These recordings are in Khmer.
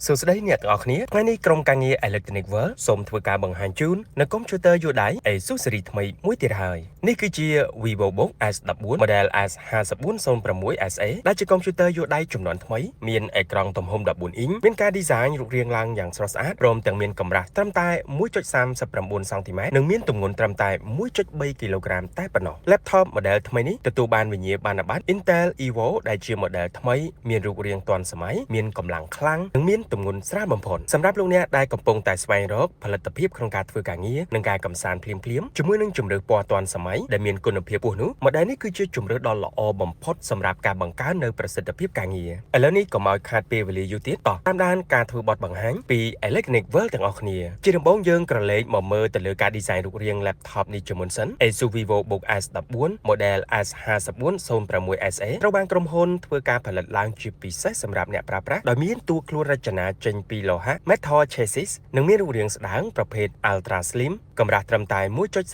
សួស្តីអ្នកទាំងអស់គ្នាថ្ងៃនេះក្រុមការងារ Electronic World សូមធ្វើការបង្ហាញជូននៅកុំព្យូទ័រយួរដៃ ASUS ស៊េរីថ្មីមួយទៀតហើយនេះគឺជា VivoBook S14 Model S5406SA ដែលជាកុំព្យូទ័រយួរដៃចំនួនថ្មីមានអេក្រង់ទំហំ14អ៊ីងមានការ design រូបរាងឡើងយ៉ាងស្រស់ស្អាតព្រមទាំងមានកម្រាស់ត្រឹមតែ 1.39 សង់ទីម៉ែត្រនិងមានទម្ងន់ត្រឹមតែ 1.3 គីឡូក្រាមតែប៉ុណ្ណោះ Laptop model ថ្មីនេះទទួលបានវិញ្ញាបនបត្រ Intel Evo ដែលជា model ថ្មីមានរូបរាងទាន់សម័យមានកម្លាំងខ្លាំងនិងមានទម្ងន់ស្រាលបំផុតសម្រាប់លោកអ្នកដែលកំពុងតែស្វែងរកផលិតភាពក្នុងការធ្វើការងារនិងការកម្សាន្តភ្លាមៗជាមួយនឹងជម្រើសពណ៌ទាន់សម័យដែលមានគុណភាពខ្ពស់នោះ model នេះគឺជាជម្រើសដ៏ល្អបំផុតសម្រាប់ការបង្កើននៅប្រសិទ្ធភាពការងារឥឡូវនេះកុំឲ្យខាតពេលវេលាយូរទៀតតោះតាមដានការធ្វើបទបង្ហាញពី Electronic World ទាំងអស់គ្នាជាដំបូងយើងក្រឡេកមកមើលទៅលើការ design រូបរាង laptop នេះជាមុនសិន ASUS VivoBook S14 Model S5406SA ត្រូវបានក្រុមហ៊ុនធ្វើការផលិតឡើងជាពិសេសសម្រាប់អ្នកប្រើប្រាស់ដោយមានតួខ្លួនរចនាចេញពីលោហៈ Metal Chassis និងមានរូបរាងស្ដើងប្រភេទ Ultra Slim កម្រាស់ត្រឹមតែ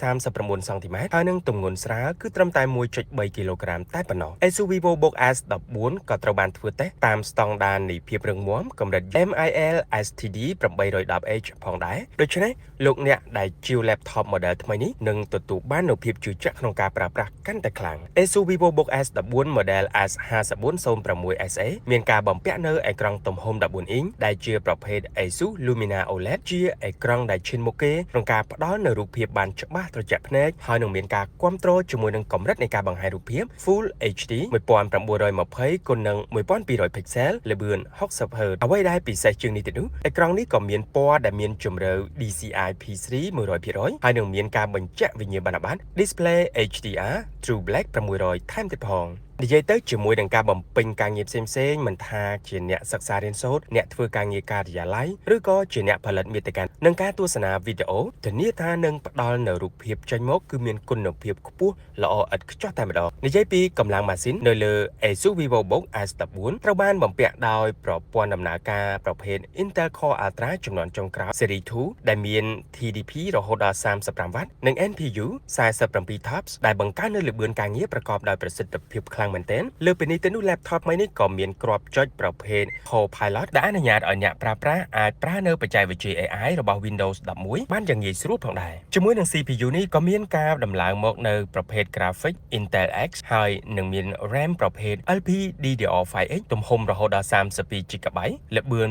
1.39 សង់ទីម៉ែត្រហើយនឹងទម្ងន់ស្រាលគឺត្រឹមតែ 1.3 គីឡូក្រាមតែប៉ុណ្ណោះ ASUS VivoBook S14 ក៏ត្រូវបានធ្វើតេស្តតាមស្តង់ដារនៃភាពរឹងមាំកម្រិត MIL STD 810H ផងដែរដូច្នេះលោកអ្នកដែលជាវ laptop model ថ្មីនេះនឹងទទួលបាននូវភាពជឿជាក់ក្នុងការប្រើប្រាស់កាន់តែខ្លាំង ASUS VivoBook S14 Model S5406SA មានការបំពាក់នៅអេក្រង់ទំហំ14អ៊ីងដែលជាប្រភេទ ASUS Lumina OLED ជាអេក្រង់ដែលឈានមុខគេក្នុងការផ្ដល់នូវរូបភាពបានច្បាស់ត្រជាក់ភ្នែកហើយនឹងមានការគាំទ្រជាមួយនឹងកម្រិតនៃការបង្ហាញរូបភាព Full HD 1920គុណនឹង1200 pixel ល្បឿន60 Hz អ្វីដែលពិសេសជាងនេះទៀតនោះអេក្រង់នេះក៏មានពណ៌ដែលមានជម្រៅ DCI P3 100% ហើយនឹងមានការបញ្ជាក់វិញ្ញាបនបត្រ Display HDR True Black 600ថែមទៀតផងនិយាយទៅជាមួយនឹងការបំពេញការងារផ្សេងៗមិនថាជាអ្នកសិក្សារៀនសូត្រអ្នកធ្វើការងារការិយាល័យឬក៏ជាអ្នកផលិតមាតិកានិងការទស្សនាវីដេអូធានាថានឹងផ្ដល់នូវរូបភាពចេញមកគឺមានគុណភាពខ្ពស់ល្អឥតខ្ចោះតែម្ដងនិយាយពីកម្លាំងម៉ាស៊ីននៅលើ ASUS VivoBook S14 ត្រូវបានបំពាក់ដោយប្រព័ន្ធដំណើរការប្រភេទ Intel Core Ultra ចំនួនចុងក្រោយ Series 2ដែលមាន TDP រហូតដល់35 វ៉ាត់និង NPU 47 TOPS ដែលបង្កើននូវល្បឿនការងារប្រកបដោយប្រសិទ្ធភាពខ្លាំងមែនទែនលើពីនេះទៅនោះ laptop ថ្មីនេះក៏មានគ្រាប់ចុចប្រភេទ Copilot ដែលអនុញ្ញាតឲ្យអ្នកប្រើប្រាស់អាចប្រើនៅបច្ចេកវិទ្យា AI របស់ Windows 11បានយ៉ាងងាយស្រួលផងដែរជាមួយនឹង CPU នេះក៏មានការដំឡើងមកនៅប្រភេទ Graphics Intel X ហើយនឹងមាន RAM ប្រភេទ LPDDR5X ទំហំរហូតដល់ 32GB ល្បឿន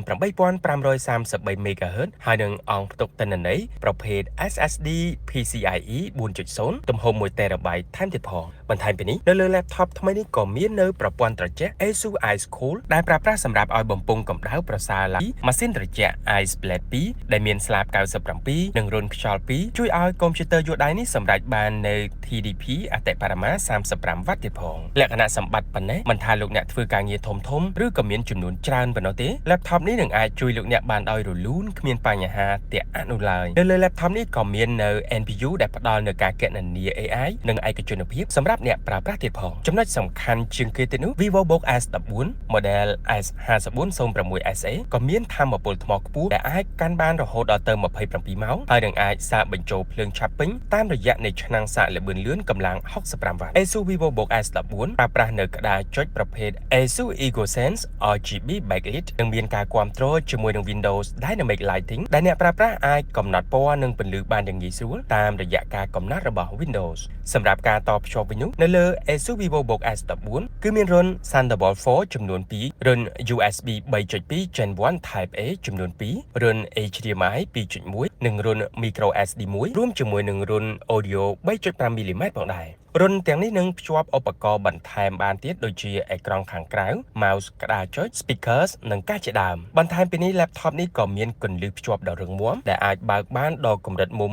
8533 MHz ហើយនឹងអង្គផ្ទុកទិន្នន័យប្រភេទ SSD PCIe 4.0 ទំហំ 1TB ថែមទៀតផងបន្ថែមពីនេះនៅលើ laptop ថ្មីនេះក៏មាននៅប្រព័ន្ធត្រជាក់ ASUS Ice Cool ដែលប្រើប្រាស់សម្រាប់ឲ្យបំពង់កម្ដៅប្រសើរឡើងម៉ាស៊ីនត្រជាក់ Ice Blade 2ដែលមានស្លាប97និងរន្ធខ្យល់2ជួយឲ្យកុំព្យូទ័រយួរដៃនេះសម្រេចបាននៅ TDP អតិបរមា35 វ៉ាត់ទៀតផងលក្ខណៈសម្បត្តិប៉ុណ្ណេះមិនថាលោកអ្នកធ្វើការងារធំឬក៏មានចំនួនច្រើនប៉ុណ្ណោះទេ laptop នេះនឹងអាចជួយលោកអ្នកបានដោយរលូនគ្មានបញ្ហាទាក់អាក់នោះឡើយនៅលើ laptop នេះក៏មាននៅ NPU ដែលផ្ដល់នូវការគណនា AI និងឯកជនភាពសម្រាប់អ្នកប្រើប្រាស់ទៀតផងចំណុចសំខាន់ជាងគេទៀតនោះ VivoBook S14 Model S5406SA ក៏មានថាមពលថ្មខ្ពស់ដែលអាចកាន់បានរហូតដល់ទៅ27ម៉ោងហើយនឹងអាចសាកបញ្ចូលភ្លើងឆាប់ពេញតាមរយៈនៃឆ្នាំងសាកល្បឿនលឿនកម្លាំង65 វ៉ាត់ ASUS VivoBook S14 ប្រើប្រាស់នៅក្តារចុចប្រភេទ ASUS EcoSense RGB Backlit និងមានការគាំទ្រជាមួយនឹង Windows Dynamic Lighting ដែលអ្នកប្រើប្រាស់អាចកំណត់ពណ៌និងពន្លឺបានយ៉ាងងាយស្រួលតាមរយៈការកំណត់របស់ Windows សម្រាប់ការតភ្ជាប់វិញនោះនៅលើ ASUS VivoBook S14 គឺមានរុន Thunderbolt 4 ចំនួន2រុន USB 3.2 Gen 1 Type A ចំនួន2រុន HDMI 2.1 និងរុន Micro SD 1រួមជាមួយនឹងរុន Audio 3.5 mm ផងដែររុនទាំងនេះនឹងភ្ជាប់ឧបករណ៍បន្ថែមបានទៀតដូចជាអេក្រង់ខាងក្រៅ mouse ក្តារចុច speakers និងការជាដើមបន្ថែមពីនេះ laptop នេះក៏មានគន្លឹះភ្ជាប់ដ៏រឹងមាំដែលអាចបើកបានដល់កម្រិតមុំ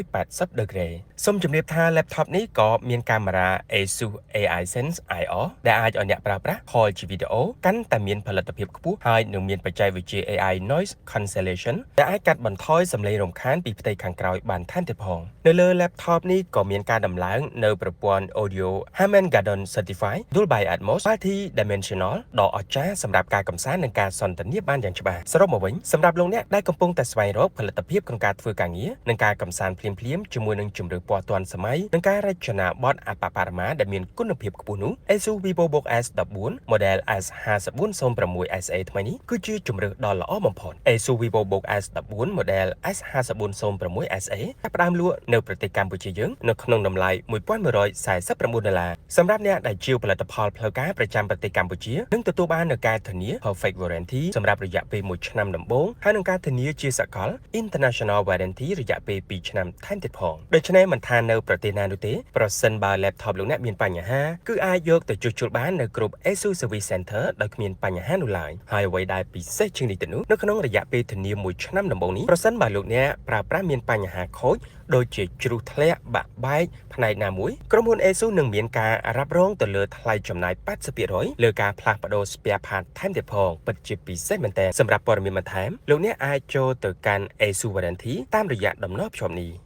180ដឺក្រេសូមជម្រាបថា laptop នេះក៏មានកាមេរ៉ា ASUS AI Sense IR ដែលអាចឲ្យអ្នកប្រើប្រាស់ call ជាវីដេអូកាន់តែមានផលិតភាពខ្ពស់ហើយនឹងមានបច្ចេកវិទ្យា AI Noise Cancellation ដែលអាចកាត់បន្ថយសំឡេងរំខានពីផ្ទៃខាងក្រោយបានថែមទៀតផងនៅលើ laptop នេះក៏មានការដំឡើងនៅប្រព័ន្ធ Audio Harman Kardon Certified Dolby Atmos Multi Dimensional ដ៏អស្ចារ្យសម្រាប់ការកំសាន្តនិងការសន្ទនាបានយ៉ាងច្បាស់សរុបមកវិញសម្រាប់លោកអ្នកដែលកំពុងតែស្វែងរកផលិតភាពក្នុងការធ្វើការងារនិងការកំសាន្តភ្លាមៗជាមួយនឹងជម្រើសពណ៌ទាន់សម័យនិងការរចនាប័ទ្មអបបរមាដែលមានគុណភាពខ្ពស់នោះ ASUS VivoBook S14 Model S5406SA ថ្មីនេះគឺជាជម្រើសដ៏ល្អបំផុត ASUS VivoBook S14 Model S5406SA ចាប់ផ្ដើមលក់នៅប្រទេសកម្ពុជាយើងនៅក្នុងតម្លៃ$1149សម្រាប់អ្នកដែលជាវផលិតផលផ្លូវការប្រចាំប្រទេសកម្ពុជានឹងទទួលបាននូវការធានា Perfect Warranty សម្រាប់រយៈពេល1ឆ្នាំដំបូងហើយនឹងការធានាជាសកល International Warranty រយៈពេល2ឆ្នាំថែមទៀតផងដូច្នេះមិនថានៅប្រទេសណានោះទេប្រសិនបើ laptop លោកអ្នកមានបញ្ហាគឺអាចយកទៅជួសជុលបាននៅគ្រប់ ASUS Service Center ដោយគ្មានបញ្ហានោះឡើយហើយអ្វីដែលពិសេសជាងនេះទៅនោះនៅក្នុងរយៈពេលធានា1ឆ្នាំដំបូងនេះប្រសិនបើលោកអ្នកប្រើប្រាស់មានបញ្ហាខូចដូចជាជ្រុះធ្លាក់បាក់បែកផ្នែកណាមួយក្រុមហ៊ុន ASUS នឹងមានការរ៉ាប់រងទៅលើថ្លៃចំណាយ 80% លើការផ្លាស់ប្ដូរ spare part ថែមទៀតផងពិតជាពិសេសមែនទែនសម្រាប់ព័ត៌មានបន្ថែមលោកអ្នកអាចចូលទៅកាន់ ASUS Warranty តាមរយៈតំណភ្ជាប់នេះ